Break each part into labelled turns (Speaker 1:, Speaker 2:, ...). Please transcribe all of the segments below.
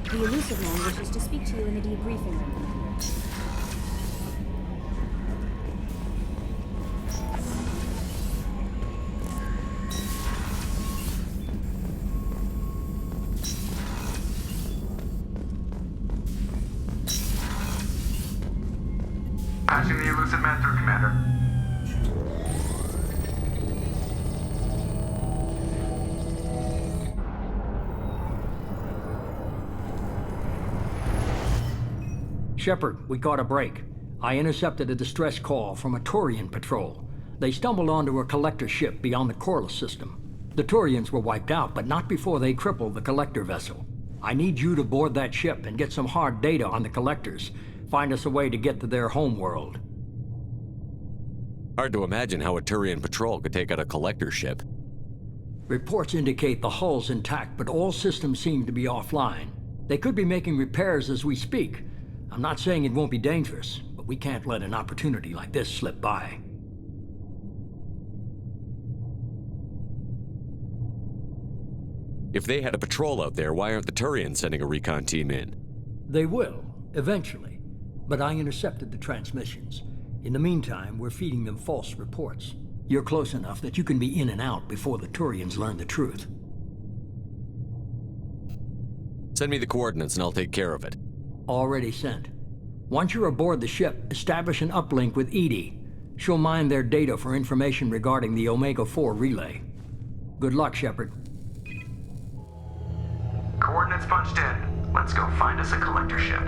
Speaker 1: The elusive man wishes to speak to you in the debriefing room.
Speaker 2: Patching the elusive man through, Commander.
Speaker 3: Shepard, we caught a break. I intercepted a distress call from a Turian patrol. They stumbled onto a collector ship beyond the Corliss system. The Turians were wiped out, but not before they crippled the collector vessel. I need you to board that ship and get some hard data on the collectors. Find us a way to get to their homeworld.
Speaker 4: Hard to imagine how a Turian patrol could take out a collector ship.
Speaker 3: Reports indicate the hull's intact, but all systems seem to be offline. They could be making repairs as we speak. I'm not saying it won't be dangerous, but we can't let an opportunity like this slip by.
Speaker 4: If they had a patrol out there, why aren't the Turians sending a recon team in?
Speaker 3: They will, eventually. But I intercepted the transmissions. In the meantime, we're feeding them false reports. You're close enough that you can be in and out before the Turians learn the truth.
Speaker 4: Send me the coordinates and I'll take care of it.
Speaker 3: Already sent. Once you're aboard the ship, establish an uplink with EDI. She'll mine their data for information regarding the Omega-4 relay. Good luck, Shepard.
Speaker 2: Coordinates punched in. Let's go find us a collector ship.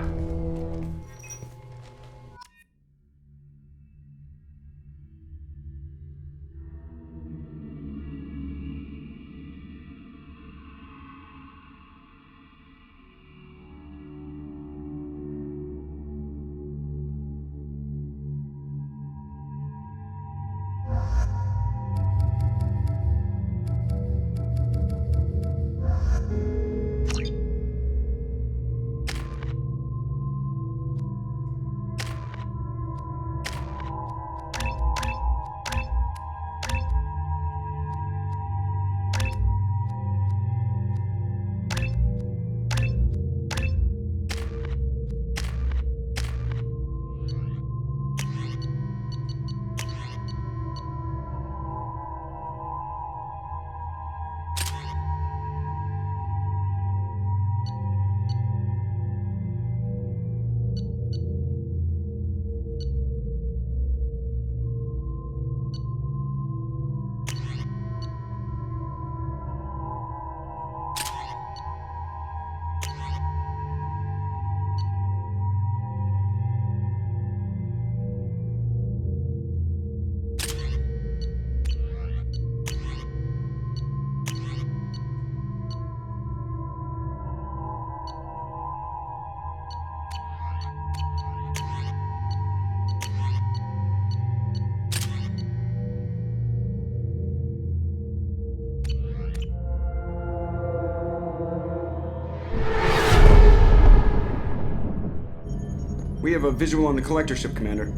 Speaker 5: We have a visual on the collector ship, Commander.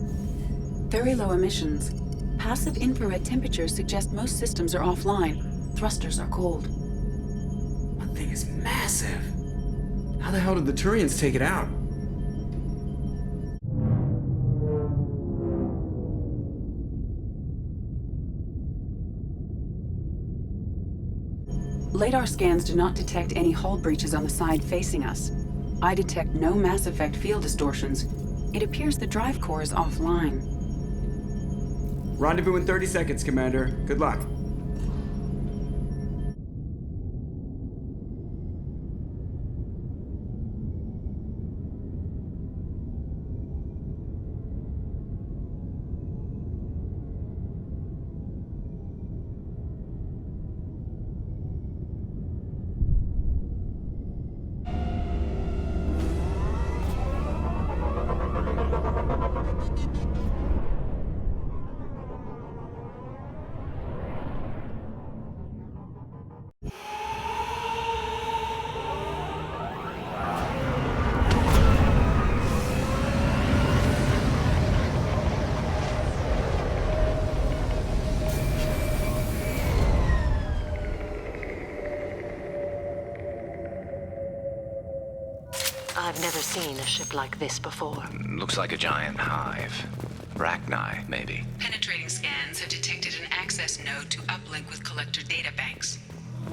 Speaker 6: Very low emissions. Passive infrared temperatures suggest most systems are offline. Thrusters are cold.
Speaker 5: That thing is massive. How the hell did the Turians take it out?
Speaker 6: LADAR scans do not detect any hull breaches on the side facing us. I detect no Mass Effect field distortions. It appears the drive core is offline.
Speaker 5: Rendezvous in 30 seconds, Commander. Good luck.
Speaker 7: I've never seen a ship like this before.
Speaker 8: Looks like a giant hive. Rachni, maybe.
Speaker 6: Penetrating scans have detected an access node to uplink with collector databanks.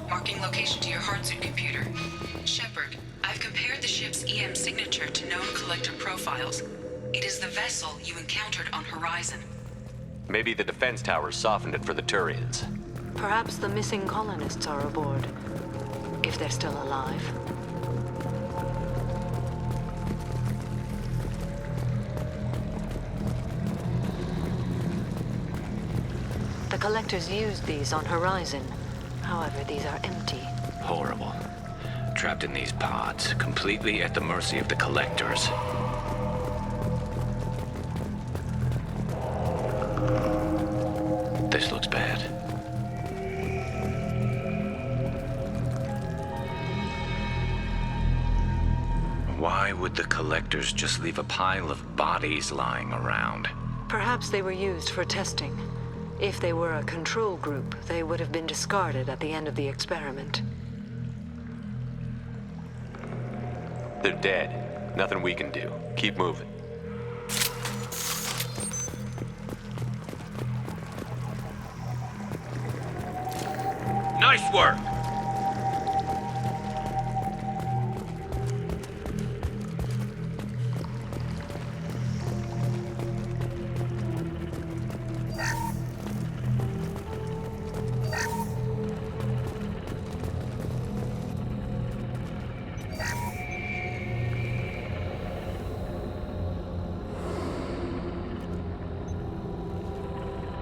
Speaker 6: Marking location to your hardsuit computer. Shepard, I've compared the ship's EM signature to known collector profiles. It is the vessel you encountered on Horizon.
Speaker 4: Maybe the defense towers softened it for the Turians.
Speaker 7: Perhaps the missing colonists are aboard. If they're still alive. The collectors used these on Horizon. However, these are empty.
Speaker 8: Horrible. Trapped in these pods, completely at the mercy of the collectors. This looks bad. Why would the collectors just leave a pile of bodies lying around?
Speaker 7: Perhaps they were used for testing. If they were a control group, they would have been discarded at the end of the experiment.
Speaker 4: They're dead. Nothing we can do. Keep moving.
Speaker 8: Nice work!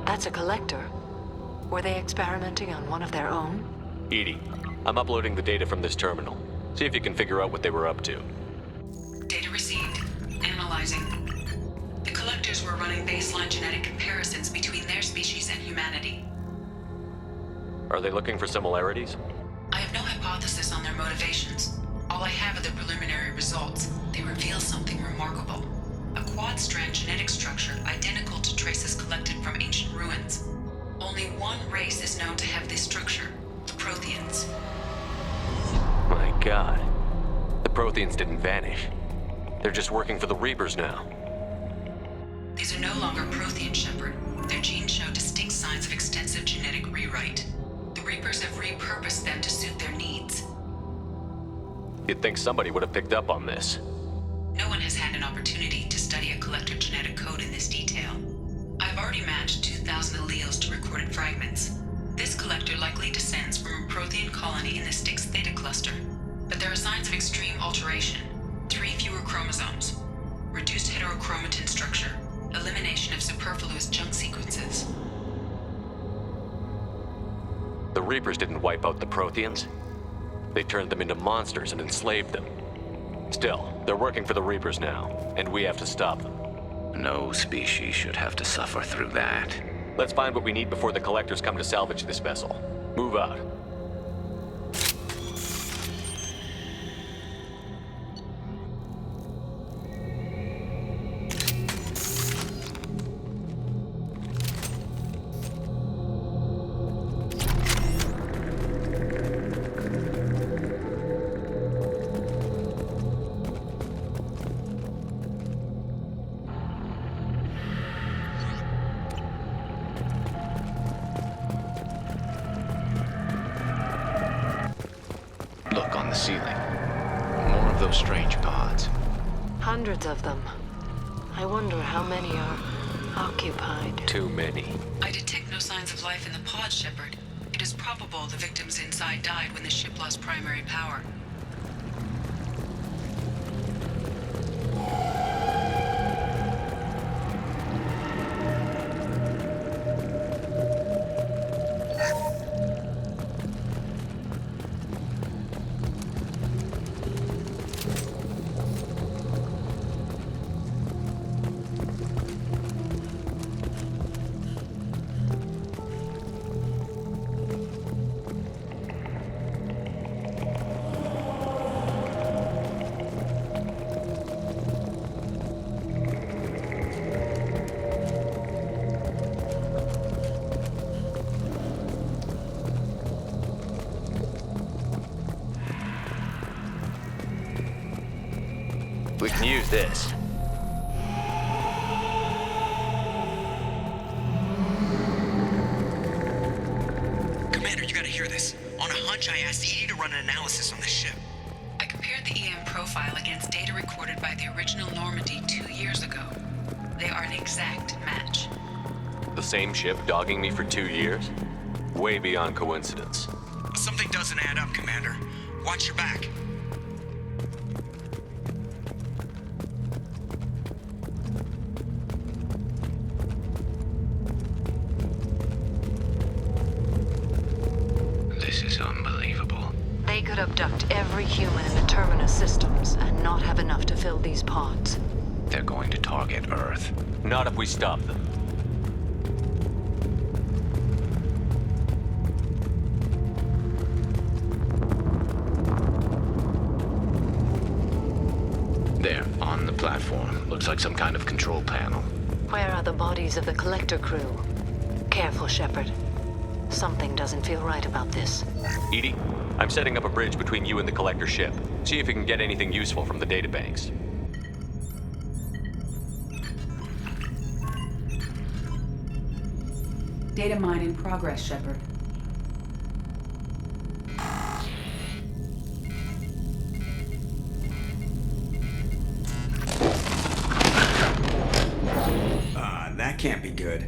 Speaker 7: That's a collector. Were they experimenting on one of their own?
Speaker 4: EDI, I'm uploading the data from this terminal. See if you can figure out what they were up to.
Speaker 6: Data received. Analyzing. The collectors were running baseline genetic comparisons between their species and humanity.
Speaker 4: Are they looking for similarities?
Speaker 6: I have no hypothesis on their motivations. All I have are the preliminary results. They reveal something remarkable. A quad-strand genetic structure identical to traces collected from ancient ruins. Only one race is known to have this structure, the Protheans.
Speaker 4: My God. The Protheans didn't vanish. They're just working for the Reapers now.
Speaker 6: These are no longer Prothean, Shepard. Their genes show distinct signs of extensive genetic rewrite. The Reapers have repurposed them to suit their needs.
Speaker 4: You'd think somebody would have picked up on this.
Speaker 6: No one has had an opportunity to study a collector genetic code in this detail. I've already matched 2,000 alleles to recorded fragments. This collector likely descends from a Prothean colony in the Styx Theta cluster. But there are signs of extreme alteration. 3 fewer chromosomes. Reduced heterochromatin structure. Elimination of superfluous junk sequences.
Speaker 4: The Reapers didn't wipe out the Protheans. They turned them into monsters and enslaved them. Still, they're working for the Reapers now, and we have to stop them.
Speaker 8: No species should have to suffer through that.
Speaker 4: Let's find what we need before the collectors come to salvage this vessel. Move out.
Speaker 8: Look on the ceiling. More of those strange pods.
Speaker 7: Hundreds of them. I wonder how many are occupied.
Speaker 4: Too many.
Speaker 6: I detect no signs of life in the pod, Shepard. It is probable the victims inside died when the ship lost primary power.
Speaker 4: We can use this.
Speaker 9: Commander, you gotta hear this. On a hunch, I asked EDI to run an analysis on this ship.
Speaker 6: I compared the EM profile against data recorded by the original Normandy 2 years ago. They are an exact match.
Speaker 4: The same ship dogging me for 2 years? Way beyond coincidence.
Speaker 9: Something doesn't add up, Commander. Watch your back.
Speaker 8: This is unbelievable.
Speaker 7: They could abduct every human in the Terminus systems and not have enough to fill these pods.
Speaker 8: They're going to target Earth.
Speaker 4: Not if we stop them.
Speaker 8: There, on the platform. Looks like some kind of control panel.
Speaker 7: Where are the bodies of the Collector crew? Careful, Shepard. Something doesn't feel right about this.
Speaker 4: EDI, I'm setting up a bridge between you and the Collector ship. See if you can get anything useful from the databanks.
Speaker 6: Data mine in progress, Shepard.
Speaker 5: That can't be good.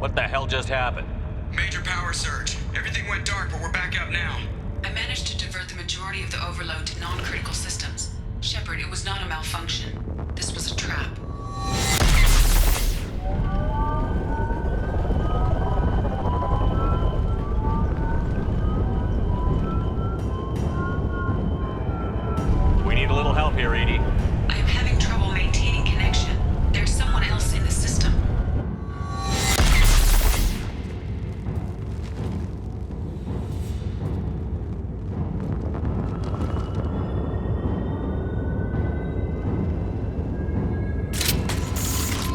Speaker 4: What the hell just happened?
Speaker 9: Major power surge. Everything went dark, but we're back up now.
Speaker 6: I managed to divert the majority of the overload to non-critical systems. Shepard, it was not a malfunction. This was a trap.
Speaker 4: We need a little help here, EDI.
Speaker 6: I am having trouble maintaining connection. There's someone else in the system.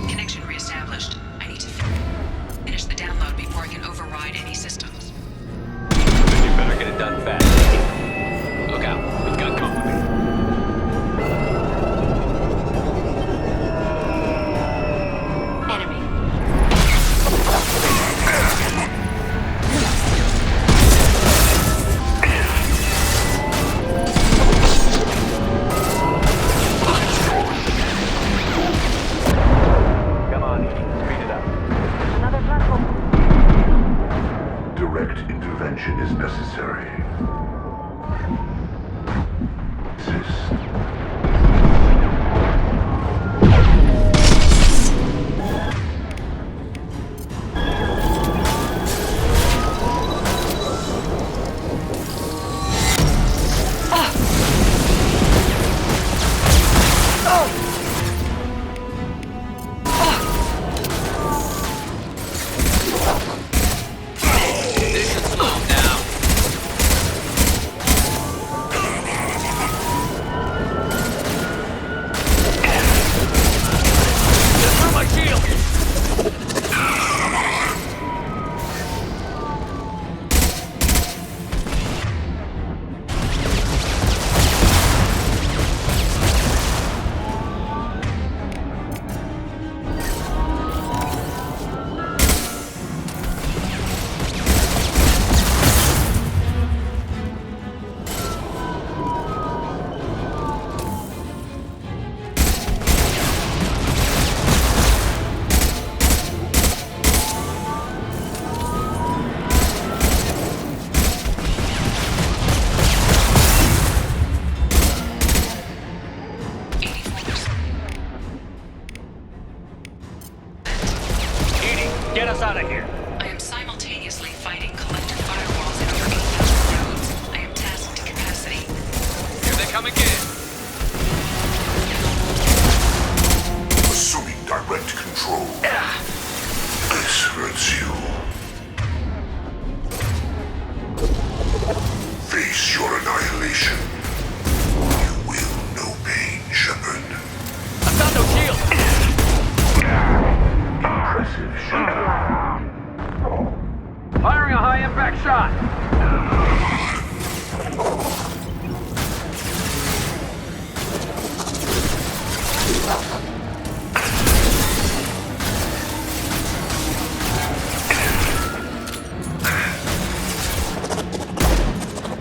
Speaker 6: Connection reestablished. I need to finish the download before I can override any systems.
Speaker 4: You better get it done fast. Look out, we've got company.
Speaker 7: Enemy.
Speaker 4: Come on, EDI, speed it up.
Speaker 7: Another platform.
Speaker 10: Direct intervention is necessary. Resist.
Speaker 8: This should slow them down.
Speaker 4: Through my shield! EDI, get us out of here.
Speaker 6: I am simultaneously fighting collector firewalls in over 8,000 nodes. I am tasked to capacity.
Speaker 4: Here they come again.
Speaker 10: Assuming direct control. This hurts you. Face your annihilation. You will know pain, Shepard.
Speaker 4: I've got no shield.
Speaker 10: Impressive, Shepard.
Speaker 3: shot!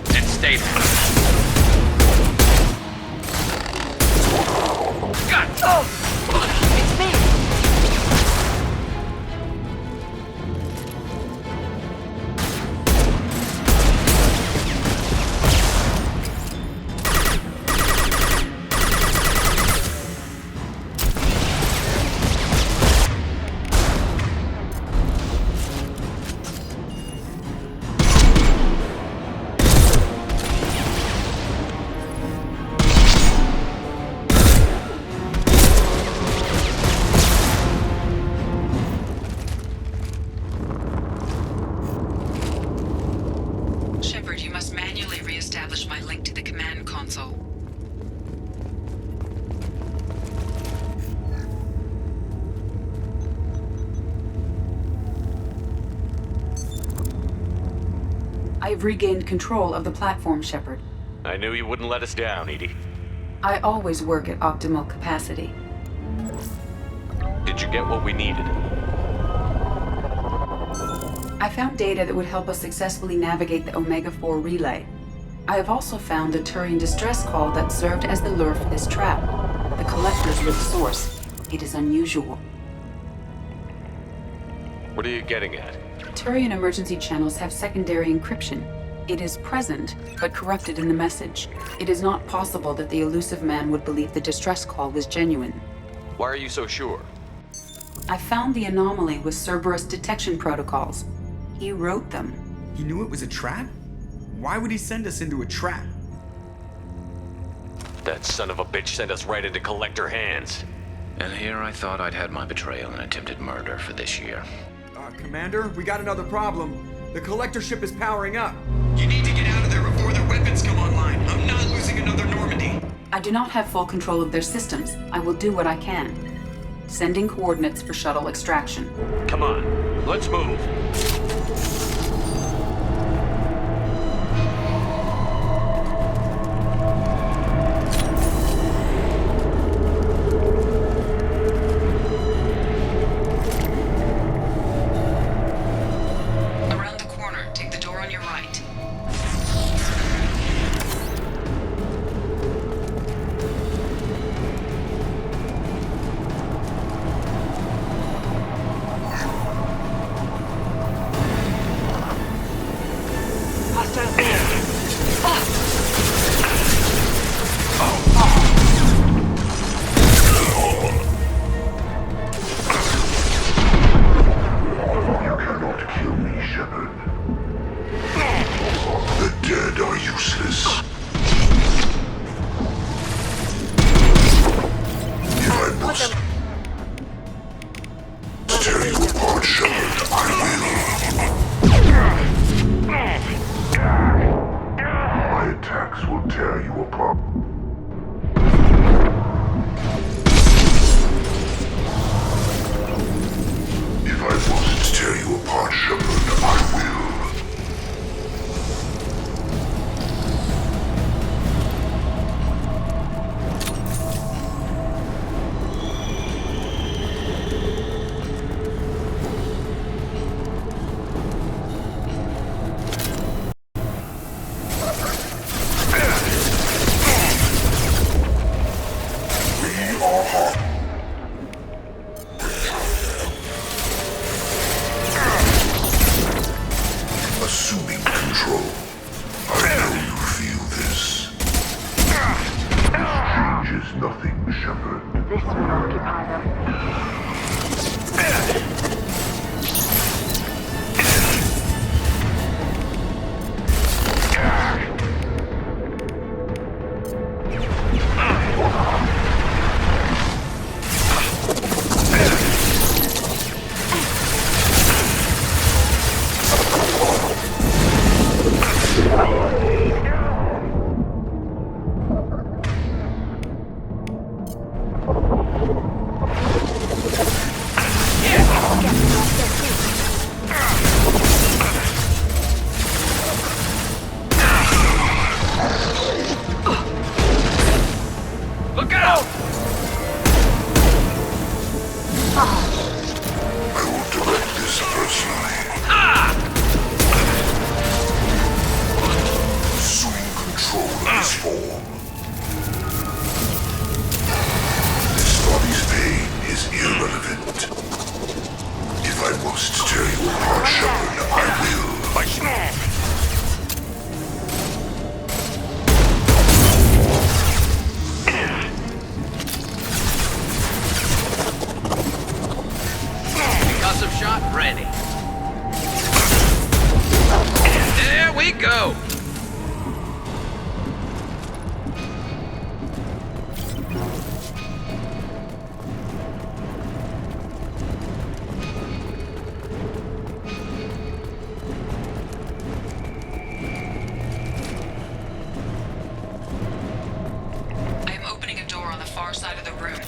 Speaker 4: It stayed. God! Oh!
Speaker 7: It's me!
Speaker 6: Shepard, you must manually re-establish my link to the command console. I've regained control of the platform, Shepard.
Speaker 4: I knew you wouldn't let us down, Edie.
Speaker 6: I always work at optimal capacity.
Speaker 4: Did you get what we needed?
Speaker 6: I found data that would help us successfully navigate the Omega-4 relay. I have also found a Turian distress call that served as the lure for this trap. The Collectors were the source. It is unusual.
Speaker 4: What are you getting at?
Speaker 6: Turian emergency channels have secondary encryption. It is present, but corrupted in the message. It is not possible that the elusive man would believe the distress call was genuine.
Speaker 4: Why are you so sure?
Speaker 6: I found the anomaly with Cerberus detection protocols. He wrote them.
Speaker 5: He knew it was a trap? Why would he send us into a trap?
Speaker 4: That son of a bitch sent us right into Collector hands.
Speaker 8: And here I thought I'd had my betrayal and attempted murder for this year.
Speaker 5: Commander, we got another problem. The Collector ship is powering up.
Speaker 9: You need to get out of there before their weapons come online. I'm not losing another Normandy.
Speaker 6: I do not have full control of their systems. I will do what I can. Sending coordinates for shuttle extraction.
Speaker 4: Come on, let's move.
Speaker 6: Around the corner, take the door on your right.
Speaker 10: I will direct this personally. Assuming control of this form. This body's pain is irrelevant. If I must tear you apart, Shepard, I will.
Speaker 11: Concussive shot ready. There we go.
Speaker 6: I am opening a door on the far side of the room.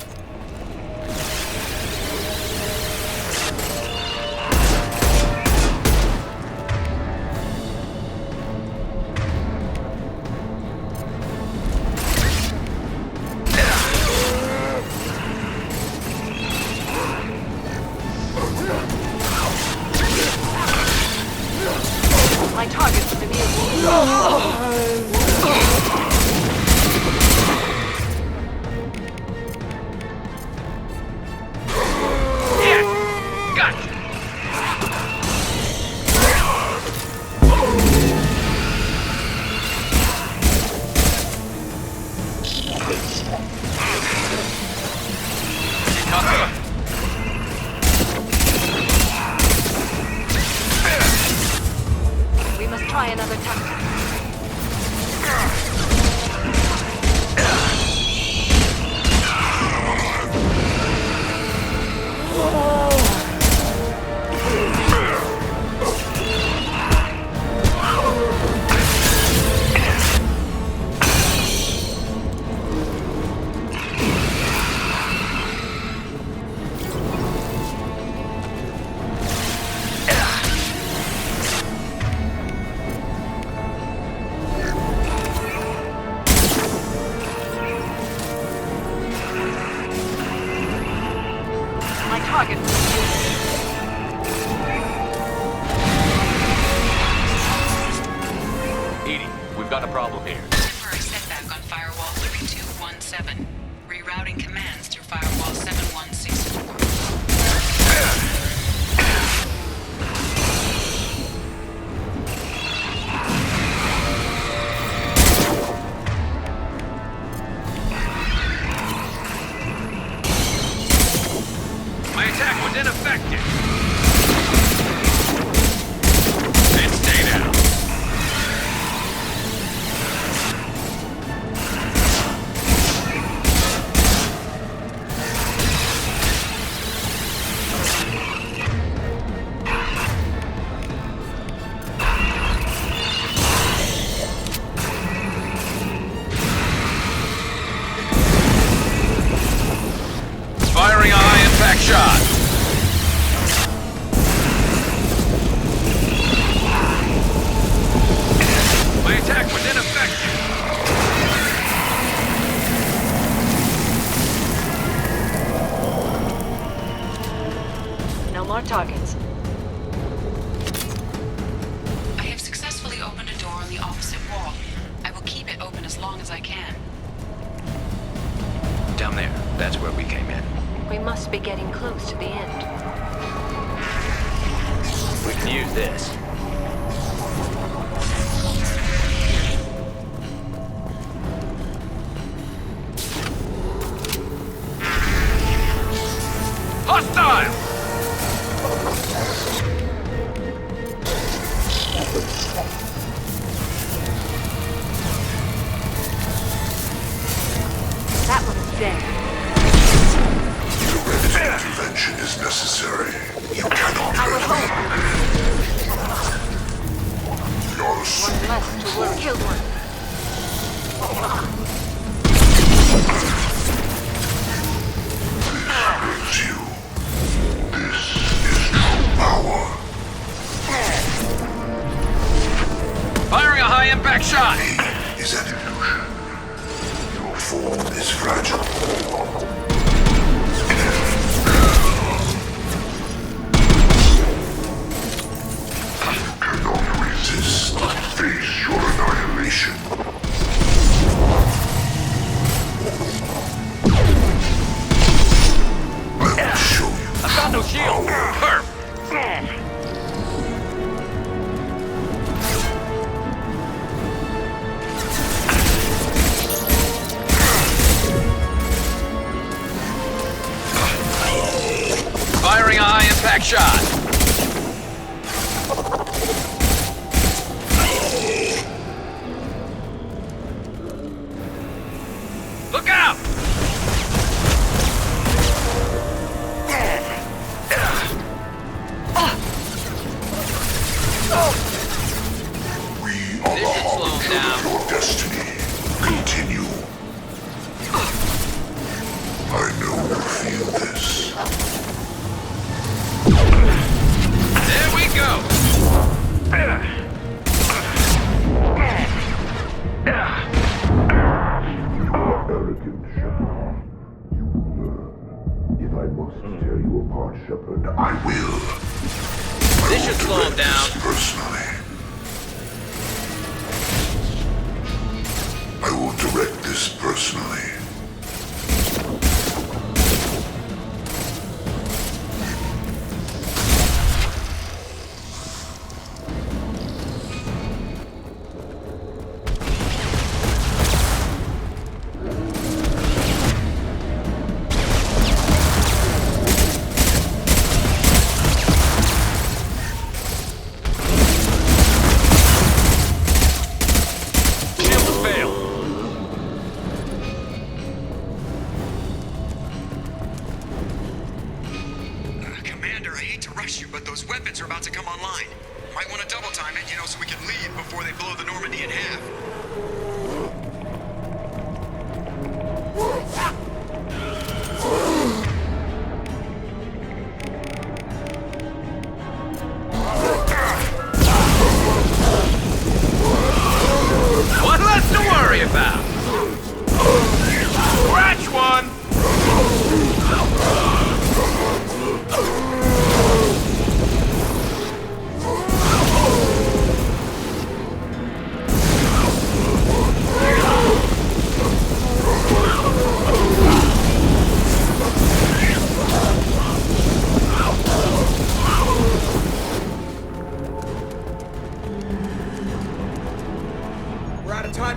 Speaker 7: My target's immune. We must try another tactic. My target.
Speaker 4: Edie, we've got a problem here.
Speaker 6: Temporary setback on firewall 3217. Rerouting commands through firewall 7164.
Speaker 11: My attack was ineffective. Then stay down. Firing a high-impact shot. My attack was ineffective.
Speaker 7: No more targets.
Speaker 6: I have successfully opened a door on the opposite wall. I will keep it open as long as I can.
Speaker 8: Down there. That's where we came in.
Speaker 7: We must be getting close to the end.
Speaker 11: We can use this. Hostile!
Speaker 7: That one's dead.
Speaker 10: Intervention is necessary. You cannot
Speaker 7: I would hope.
Speaker 10: You're
Speaker 7: One less to work. Killed one.
Speaker 10: you. This is true power.
Speaker 11: Firing a high-impact shot!
Speaker 10: Pain is an illusion. Your form is fragile.
Speaker 11: Firing a high-impact shot. Look out!
Speaker 10: We are the harbinger of your destiny. Continue. I know you feel this.
Speaker 11: There we go!
Speaker 10: Arrogant Shepard. You will learn. If I must tear you apart, Shepard, I will.
Speaker 11: This should slow him down.
Speaker 10: Personally. I will direct this personally.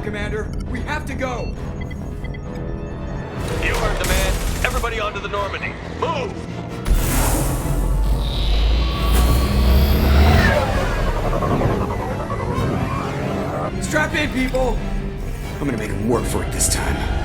Speaker 5: Commander. We have to go!
Speaker 11: You heard the man. Everybody onto the Normandy. Move!
Speaker 5: Strap in, people! I'm gonna make him work for it this time.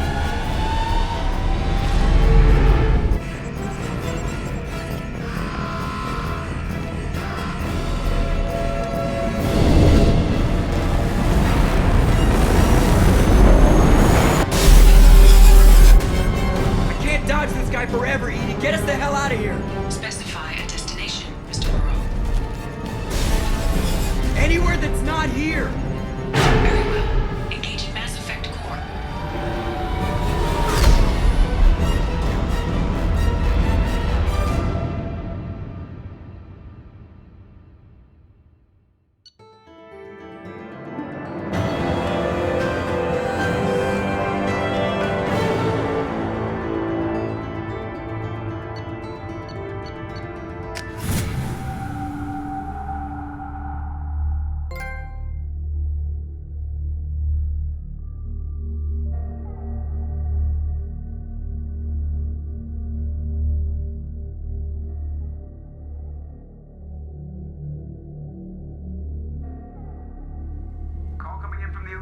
Speaker 12: Forever, Edie. Get us the hell out of here.
Speaker 6: Specify a destination, Mr. Moreau.
Speaker 12: Anywhere that's not here.
Speaker 6: Very well. Engage in Mass Effect core.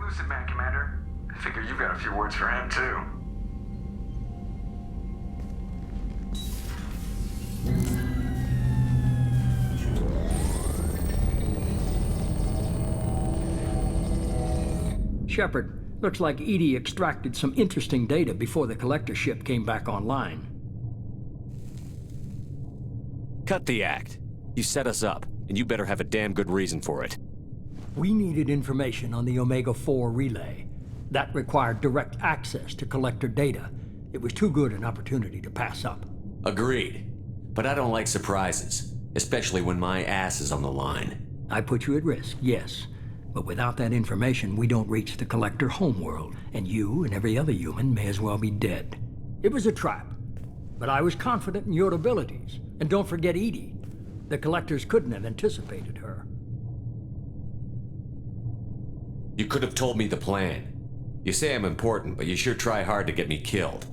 Speaker 2: Lucid Man, Commander. I figure you've got a few words for him, too.
Speaker 3: Shepard, looks like EDI extracted some interesting data before the collector ship came back online.
Speaker 4: Cut the act. You set us up, and you better have a damn good reason for it.
Speaker 3: We needed information on the Omega-4 relay. That required direct access to collector data. It was too good an opportunity to pass up.
Speaker 4: Agreed. But I don't like surprises, especially when my ass is on the line.
Speaker 3: I put you at risk, yes. But without that information, we don't reach the collector homeworld, and you and every other human may as well be dead. It was a trap, but I was confident in your abilities. And don't forget EDI. The collectors couldn't have anticipated her.
Speaker 4: You could have told me the plan. You say I'm important, but you sure try hard to get me killed.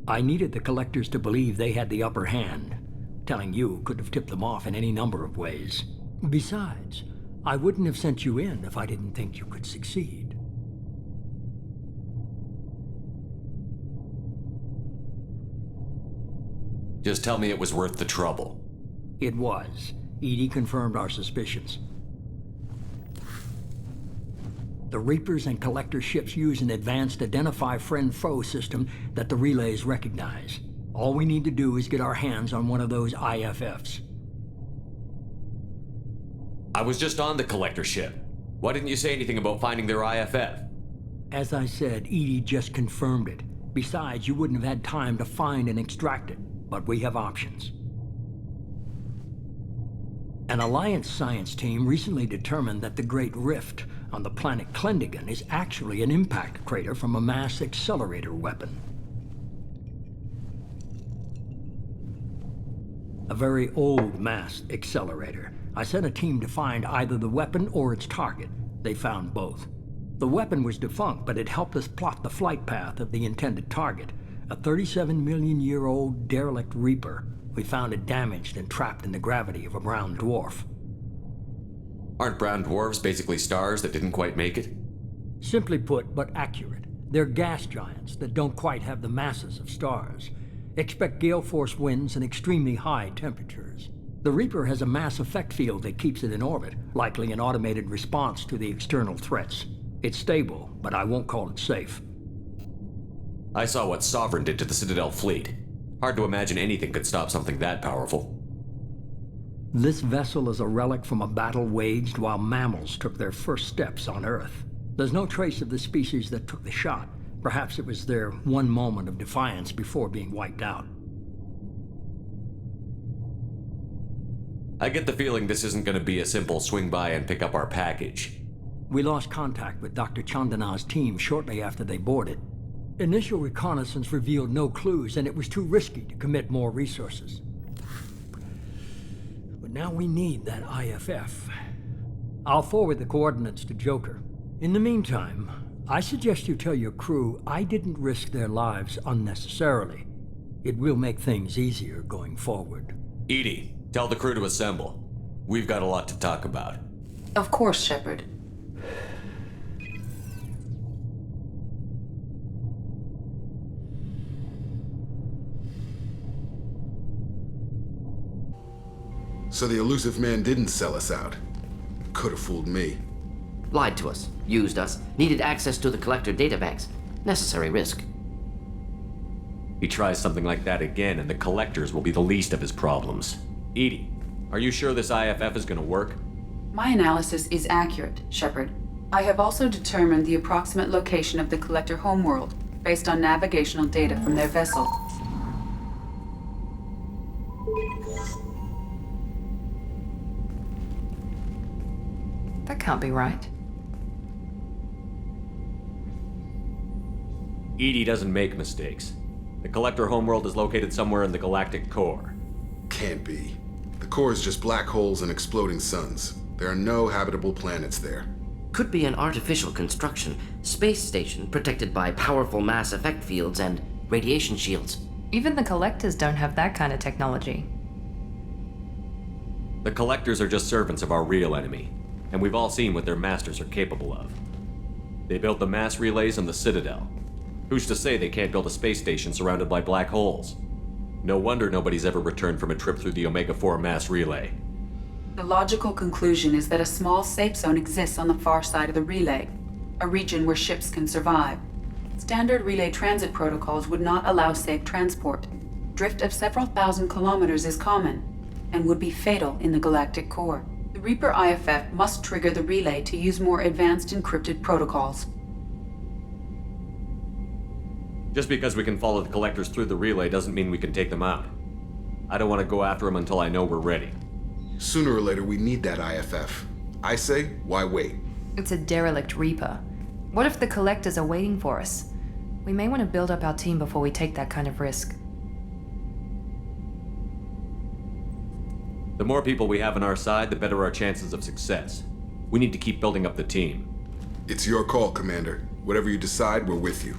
Speaker 3: I needed the collectors to believe they had the upper hand. Telling you could have tipped them off in any number of ways. Besides, I wouldn't have sent you in if I didn't think you could succeed.
Speaker 4: Just tell me it was worth the trouble.
Speaker 3: It was. EDI confirmed our suspicions. The Reapers and Collector ships use an advanced Identify Friend-Foe system that the relays recognize. All we need to do is get our hands on one of those IFFs.
Speaker 4: I was just on the Collector ship. Why didn't you say anything about finding their IFF?
Speaker 3: As I said, EDI just confirmed it. Besides, you wouldn't have had time to find and extract it. But we have options. An Alliance science team recently determined that the Great Rift on the planet Klendigan is actually an impact crater from a mass accelerator weapon. A very old mass accelerator. I sent a team to find either the weapon or its target. They found both. The weapon was defunct, but it helped us plot the flight path of the intended target. A 37-million-year-old derelict Reaper. We found it damaged and trapped in the gravity of a brown dwarf.
Speaker 4: Aren't brown dwarfs basically stars that didn't quite make it?
Speaker 3: Simply put, but accurate. They're gas giants that don't quite have the masses of stars. Expect gale force winds and extremely high temperatures. The Reaper has a mass effect field that keeps it in orbit, likely an automated response to the external threats. It's stable, but I won't call it safe.
Speaker 4: I saw what Sovereign did to the Citadel fleet. Hard to imagine anything could stop something that powerful.
Speaker 3: This vessel is a relic from a battle waged while mammals took their first steps on Earth. There's no trace of the species that took the shot. Perhaps it was their one moment of defiance before being wiped out.
Speaker 4: I get the feeling this isn't going to be a simple swing by and pick up our package.
Speaker 3: We lost contact with Dr. Chandana's team shortly after they boarded. Initial reconnaissance revealed no clues, and it was too risky to commit more resources. But now we need that IFF. I'll forward the coordinates to Joker. In the meantime, I suggest you tell your crew I didn't risk their lives unnecessarily. It will make things easier going forward.
Speaker 4: EDI, tell the crew to assemble. We've got a lot to talk about.
Speaker 6: Of course, Shepard.
Speaker 13: So the elusive man didn't sell us out. Could have fooled me.
Speaker 14: Lied to us, used us, needed access to the Collector databanks. Necessary risk.
Speaker 4: He tries something like that again, and the Collectors will be the least of his problems. EDI, are you sure this IFF is going to work?
Speaker 6: My analysis is accurate, Shepard. I have also determined the approximate location of the Collector homeworld, based on navigational data from their vessel.
Speaker 7: That can't be right.
Speaker 4: EDI doesn't make mistakes. The Collector homeworld is located somewhere in the galactic core.
Speaker 13: Can't be. The core is just black holes and exploding suns. There are no habitable planets there.
Speaker 14: Could be an artificial construction, space station protected by powerful mass effect fields and radiation shields.
Speaker 15: Even the Collectors don't have that kind of technology.
Speaker 4: The Collectors are just servants of our real enemy, and we've all seen what their masters are capable of. They built the mass relays on the Citadel. Who's to say they can't build a space station surrounded by black holes? No wonder nobody's ever returned from a trip through the Omega-4 mass relay.
Speaker 6: The logical conclusion is that a small safe zone exists on the far side of the relay, a region where ships can survive. Standard relay transit protocols would not allow safe transport. Drift of several thousand kilometers is common, and would be fatal in the galactic core. The Reaper IFF must trigger the relay to use more advanced encrypted protocols.
Speaker 4: Just because we can follow the Collectors through the relay doesn't mean we can take them out. I don't want to go after them until I know we're ready.
Speaker 13: Sooner or later, we need that IFF. I say, why wait?
Speaker 15: It's a derelict Reaper. What if the Collectors are waiting for us? We may want to build up our team before we take that kind of risk.
Speaker 4: The more people we have on our side, the better our chances of success. We need to keep building up the team.
Speaker 13: It's your call, Commander. Whatever you decide, we're with you.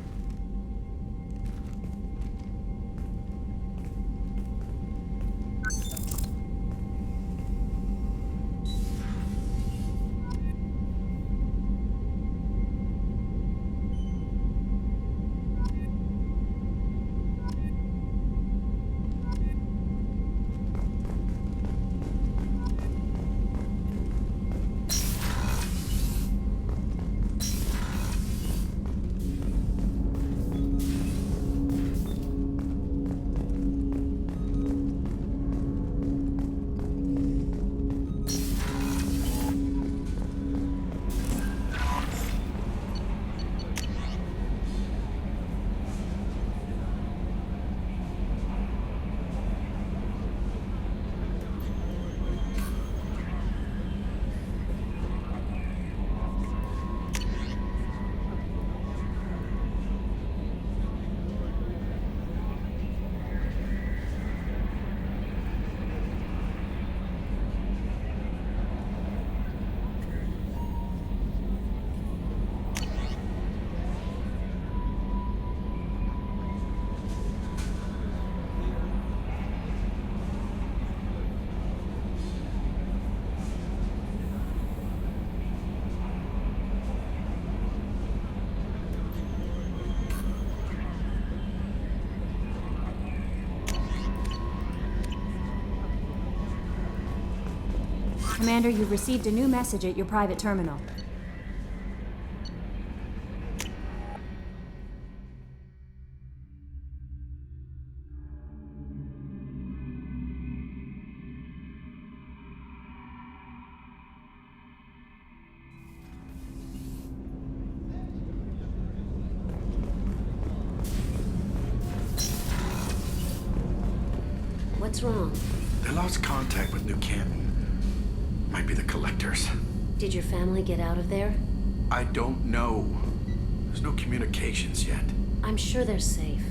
Speaker 1: Commander, you've received a new message at your private terminal.
Speaker 16: What's wrong?
Speaker 17: They lost contact with New Canton. Might be the Collectors.
Speaker 16: Did your family get out of there?
Speaker 17: I don't know. There's no communications yet.
Speaker 16: I'm sure they're safe.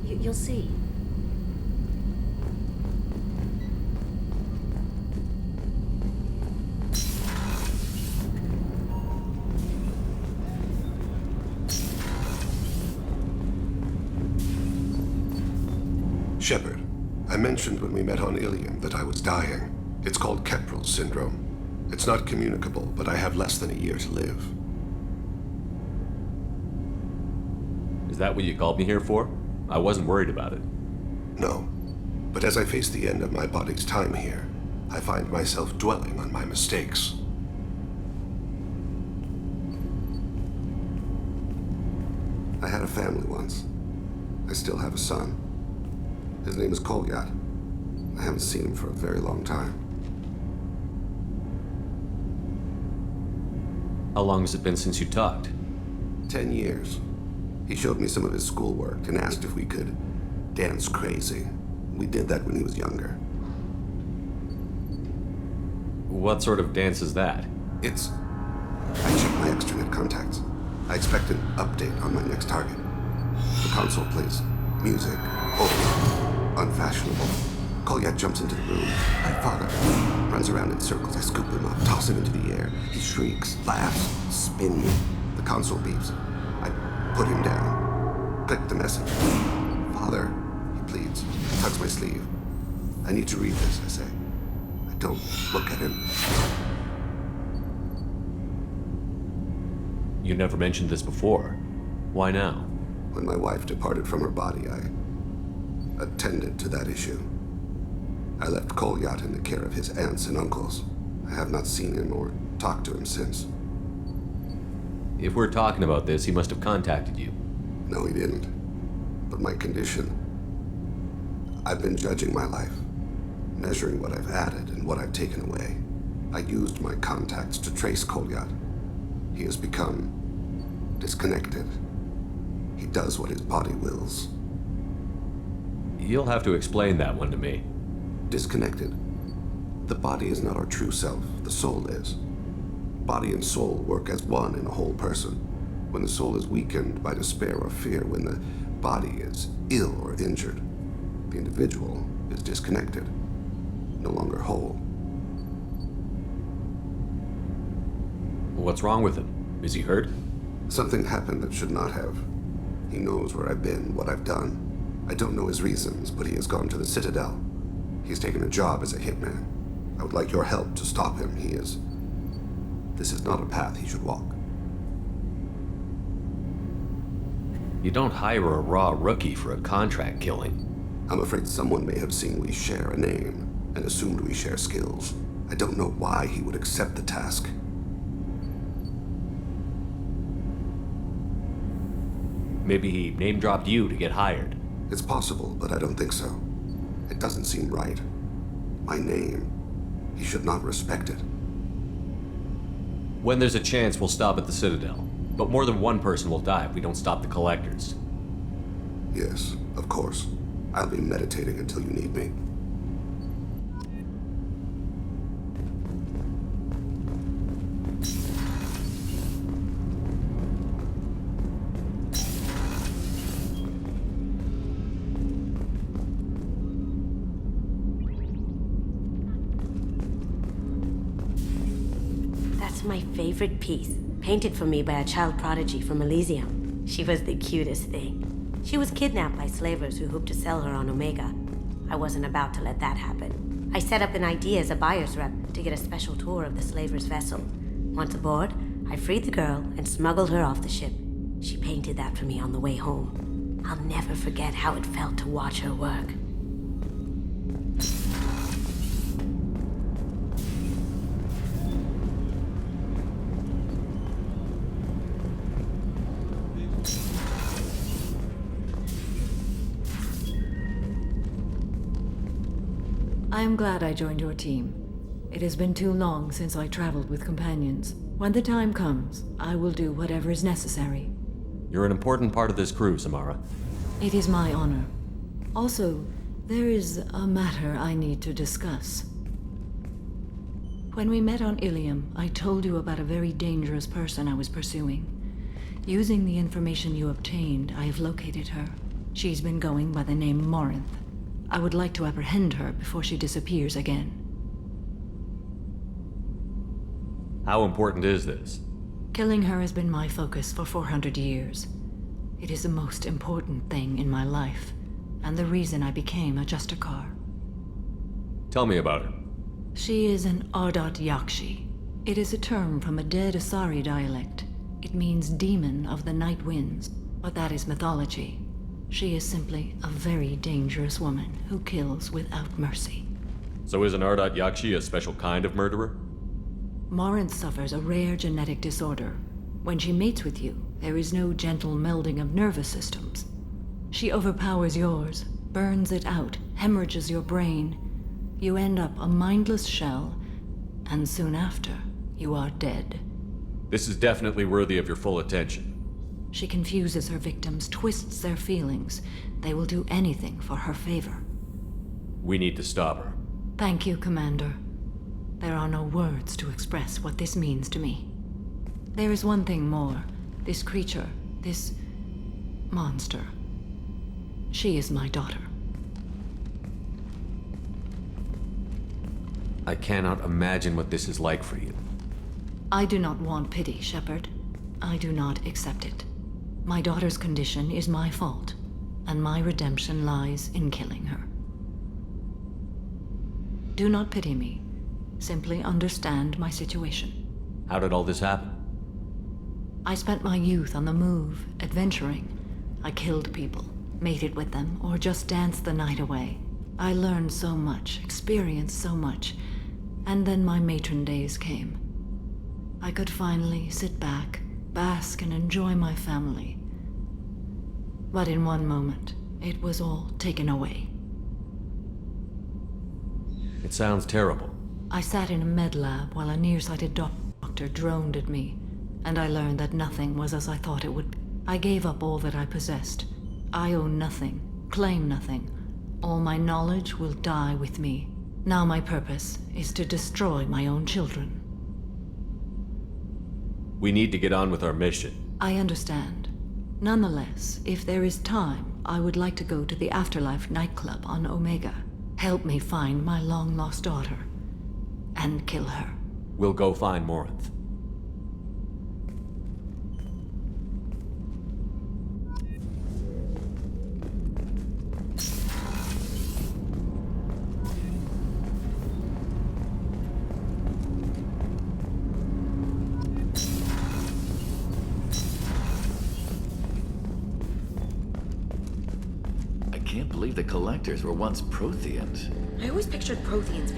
Speaker 16: You'll see.
Speaker 10: Shepard, I mentioned when we met on Ilium that I was dying. It's called Kepral's syndrome. It's not communicable, but I have less than a year to live.
Speaker 4: Is that what you called me here for? I wasn't worried about it.
Speaker 10: No. But as I face the end of my body's time here, I find myself dwelling on my mistakes. I had a family once. I still have a son. His name is Kolyat. I haven't seen him for a very long time.
Speaker 4: How long has it been since you talked?
Speaker 10: 10 years. He showed me some of his schoolwork and asked if we could dance crazy. We did that when he was younger.
Speaker 4: What sort of dance is that?
Speaker 10: I checked my extranet contacts. I expect an update on my next target. The console plays music, old, unfashionable. Kolyat jumps into the room. My father runs around in circles. I scoop him up, toss him into the air. He shrieks, laughs, spin me. The console beeps. I put him down. Click the message. Father, he pleads. Tugs my sleeve. I need to read this, I say. I don't look at him.
Speaker 4: You never mentioned this before. Why now?
Speaker 10: When my wife departed from her body, I attended to that issue. I left Kolyat in the care of his aunts and uncles. I have not seen him or talked to him since.
Speaker 4: If we're talking about this, he must have contacted you.
Speaker 10: No, he didn't. But my condition... I've been judging my life, measuring what I've added and what I've taken away. I used my contacts to trace Kolyat. He has become disconnected. He does what his body wills.
Speaker 4: You'll have to explain that one to me.
Speaker 10: Disconnected. The body is not our true self, the soul is. Body and soul work as one in a whole person. When the soul is weakened by despair or fear, when the body is ill or injured, the individual is disconnected, no longer whole.
Speaker 4: What's wrong with him? Is he hurt?
Speaker 10: Something happened that should not have. He knows where I've been, what I've done. I don't know his reasons, but he has gone to the Citadel. He's taken a job as a hitman. I would like your help to stop him. This is not a path he should walk.
Speaker 4: You don't hire a raw rookie for a contract killing.
Speaker 10: I'm afraid someone may have seen we share a name and assumed we share skills. I don't know why he would accept the task.
Speaker 4: Maybe he name-dropped you to get hired.
Speaker 10: It's possible, but I don't think so. It doesn't seem right. My name. He should not respect it.
Speaker 4: When there's a chance, we'll stop at the Citadel. But more than one person will die if we don't stop the Collectors.
Speaker 10: Yes, of course. I'll be meditating until you need me.
Speaker 16: My favorite piece, painted for me by a child prodigy from Elysium. She was the cutest thing. She was kidnapped by slavers who hoped to sell her on Omega. I wasn't about to let that happen. I set up an idea as a buyer's rep to get a special tour of the slaver's vessel. Once aboard, I freed the girl and smuggled her off the ship. She painted that for me on the way home. I'll never forget how it felt to watch her work.
Speaker 18: I am glad I joined your team. It has been too long since I traveled with companions. When the time comes, I will do whatever is necessary.
Speaker 4: You're an important part of this crew, Samara.
Speaker 18: It is my honor. Also, there is a matter I need to discuss. When we met on Ilium, I told you about a very dangerous person I was pursuing. Using the information you obtained, I have located her. She's been going by the name Morinth. I would like to apprehend her before she disappears again.
Speaker 4: How important is this?
Speaker 18: Killing her has been my focus for 400 years. It is the most important thing in my life, and the reason I became a Justicar.
Speaker 4: Tell me about her.
Speaker 18: She is an Ardat Yakshi. It is a term from a dead Asari dialect. It means demon of the night winds, but that is mythology. She is simply a very dangerous woman who kills without mercy.
Speaker 4: So is an Ardat Yakshi a special kind of murderer?
Speaker 18: Morinth suffers a rare genetic disorder. When she mates with you, there is no gentle melding of nervous systems. She overpowers yours, burns it out, hemorrhages your brain. You end up a mindless shell, and soon after, you are dead.
Speaker 4: This is definitely worthy of your full attention.
Speaker 18: She confuses her victims, twists their feelings. They will do anything for her favor.
Speaker 4: We need to stop her.
Speaker 18: Thank you, Commander. There are no words to express what this means to me. There is one thing more. This creature, this monster. She is my daughter.
Speaker 4: I cannot imagine what this is like for you.
Speaker 18: I do not want pity, Shepard. I do not accept it. My daughter's condition is my fault, and my redemption lies in killing her. Do not pity me. Simply understand my situation.
Speaker 4: How did all this happen?
Speaker 18: I spent my youth on the move, adventuring. I killed people, mated with them, or just danced the night away. I learned so much, experienced so much, and then my matron days came. I could finally sit back, bask and enjoy my family. But in one moment, it was all taken away.
Speaker 4: It sounds terrible.
Speaker 18: I sat in a med lab while a nearsighted doctor droned at me, and I learned that nothing was as I thought it would be. I gave up all that I possessed. I own nothing, claim nothing. All my knowledge will die with me. Now my purpose is to destroy my own children.
Speaker 4: We need to get on with our mission.
Speaker 18: I understand. Nonetheless, if there is time, I would like to go to the Afterlife nightclub on Omega. Help me find my long-lost daughter. And kill her.
Speaker 4: We'll go find Morinth.
Speaker 17: I can't believe the Collectors were once Protheans.
Speaker 6: I always pictured Protheans.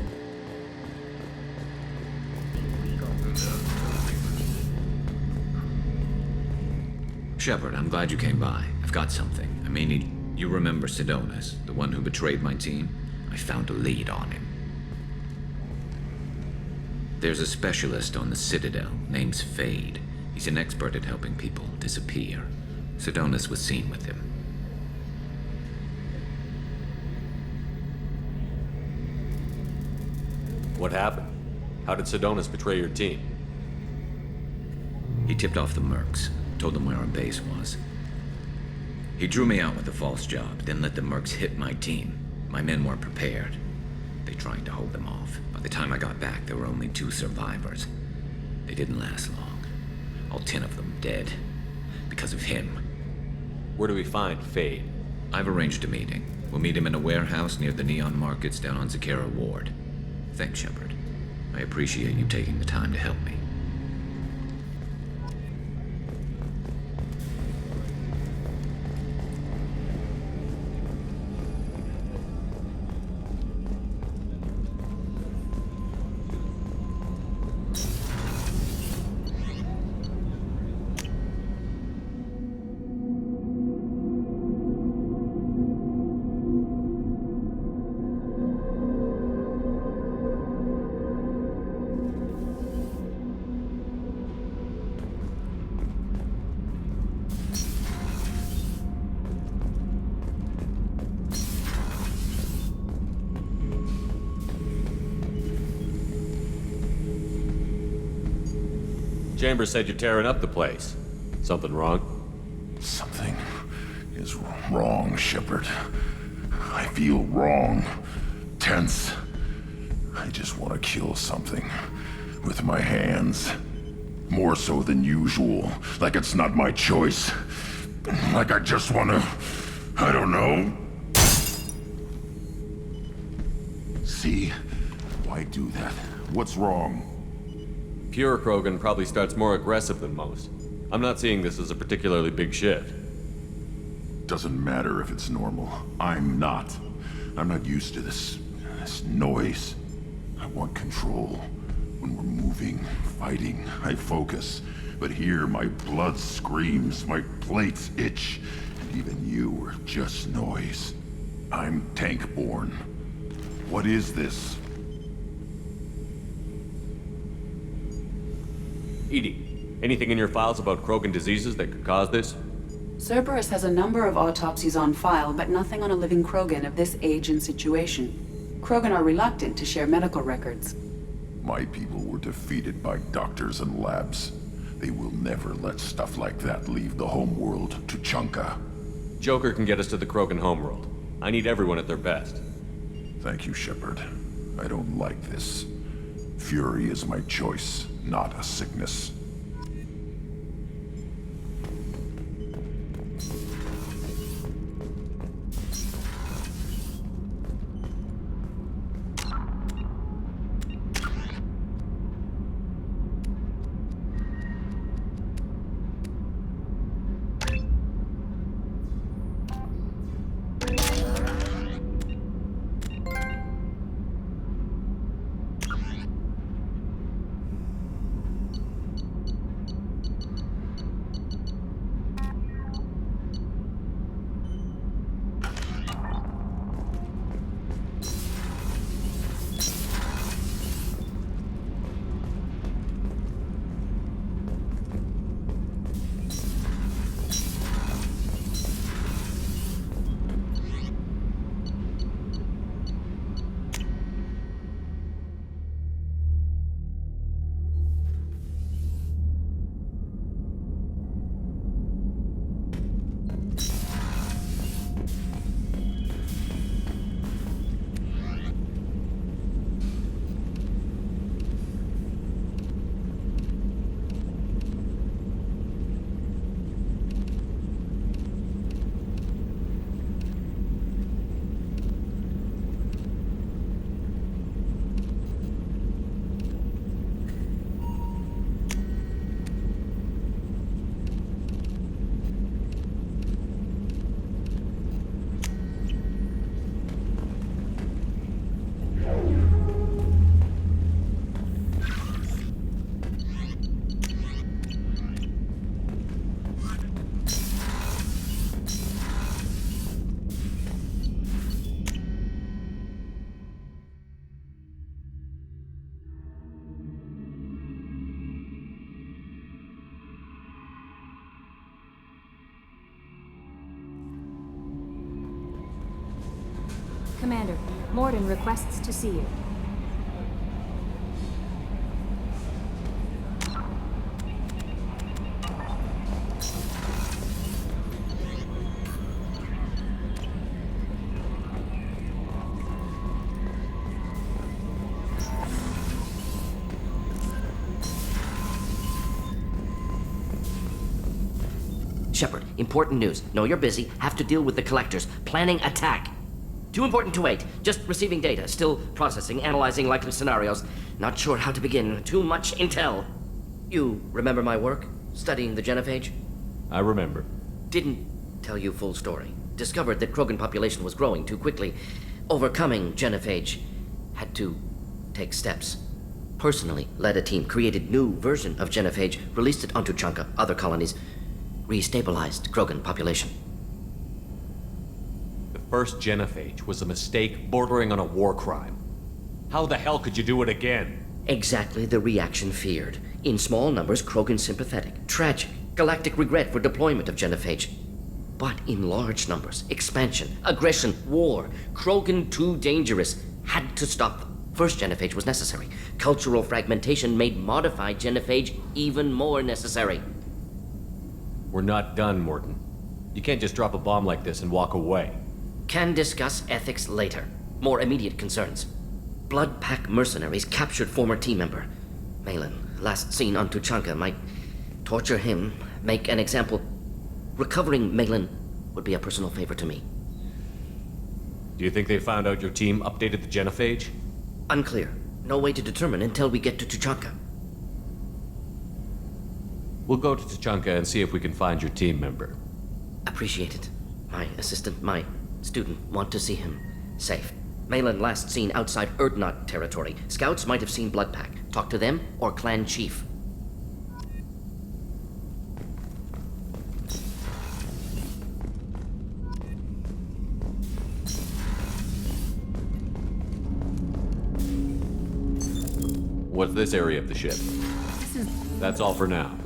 Speaker 8: Shepard, I'm glad you came by. I've got something. I may need... You remember Sidonis, the one who betrayed my team? I found a lead on him. There's a specialist on the Citadel, name's Fade. He's an expert at helping people disappear. Sidonis was seen with him.
Speaker 4: What happened? How did Sidonis betray your team?
Speaker 8: He tipped off the Mercs, told them where our base was. He drew me out with a false job, then let the Mercs hit my team. My men weren't prepared. They tried to hold them off. By the time I got back, there were only 2 survivors. They didn't last long. All 10 of them dead. Because of him.
Speaker 4: Where do we find Fade?
Speaker 8: I've arranged a meeting. We'll meet him in a warehouse near the Neon Markets down on Zakera Ward. Thanks, Shepard. I appreciate you taking the time to help me.
Speaker 4: Chambers said you're tearing up the place. Something wrong?
Speaker 17: Something is wrong, Shepard. I feel wrong. Tense. I just want to kill something. With my hands. More so than usual. Like it's not my choice. Like I just want to... I don't know. See? Why do that? What's wrong?
Speaker 4: Pure Krogan probably starts more aggressive than most. I'm not seeing this as a particularly big shift.
Speaker 17: Doesn't matter if it's normal. I'm not. I'm not used to this noise. I want control. When we're moving, fighting, I focus. But here, my blood screams, my plates itch, and even you are just noise. I'm tank-born. What is this?
Speaker 4: EDI, anything in your files about Krogan diseases that could cause this?
Speaker 19: Cerberus has a number of autopsies on file, but nothing on a living Krogan of this age and situation. Krogan are reluctant to share medical records.
Speaker 17: My people were defeated by doctors and labs. They will never let stuff like that leave the homeworld to Chunka.
Speaker 4: Joker can get us to the Krogan homeworld. I need everyone at their best.
Speaker 17: Thank you, Shepard. I don't like this. Fury is my choice, not a sickness.
Speaker 1: Commander, Morden requests to see you.
Speaker 14: Shepard, important news. Know you're busy. Have to deal with the collectors. Planning attack. Too important to wait. Just receiving data. Still processing, analyzing likely scenarios. Not sure how to begin. Too much intel. You remember my work? Studying the genophage?
Speaker 4: I remember.
Speaker 14: Didn't tell you full story. Discovered that Krogan population was growing too quickly. Overcoming genophage. Had to take steps. Personally led a team, created new version of genophage, released it onto Chunka, other colonies. Restabilized Krogan population.
Speaker 4: The first genophage was a mistake bordering on a war crime. How the hell could you do it again?
Speaker 14: Exactly the reaction feared. In small numbers, Krogan sympathetic. Tragic. Galactic regret for deployment of genophage. But in large numbers, expansion, aggression, war. Krogan too dangerous. Had to stop them. First genophage was necessary. Cultural fragmentation made modified genophage even more necessary.
Speaker 4: We're not done, Morton. You can't just drop a bomb like this and walk away.
Speaker 14: Can discuss ethics later. More immediate concerns. Blood Pack mercenaries captured former team member. Malin, last seen on Tuchanka, might torture him, make an example. Recovering Malin would be a personal favor to me.
Speaker 4: Do you think they found out your team updated the genophage?
Speaker 14: Unclear. No way to determine until we get to Tuchanka.
Speaker 4: We'll go to Tuchanka and see if we can find your team member.
Speaker 14: Appreciate it. My assistant, my student, want to see him safe. Malin last seen outside Erdnot territory. Scouts might have seen Blood Pack. Talk to them or Clan Chief.
Speaker 4: What's this area of the ship? That's all for now.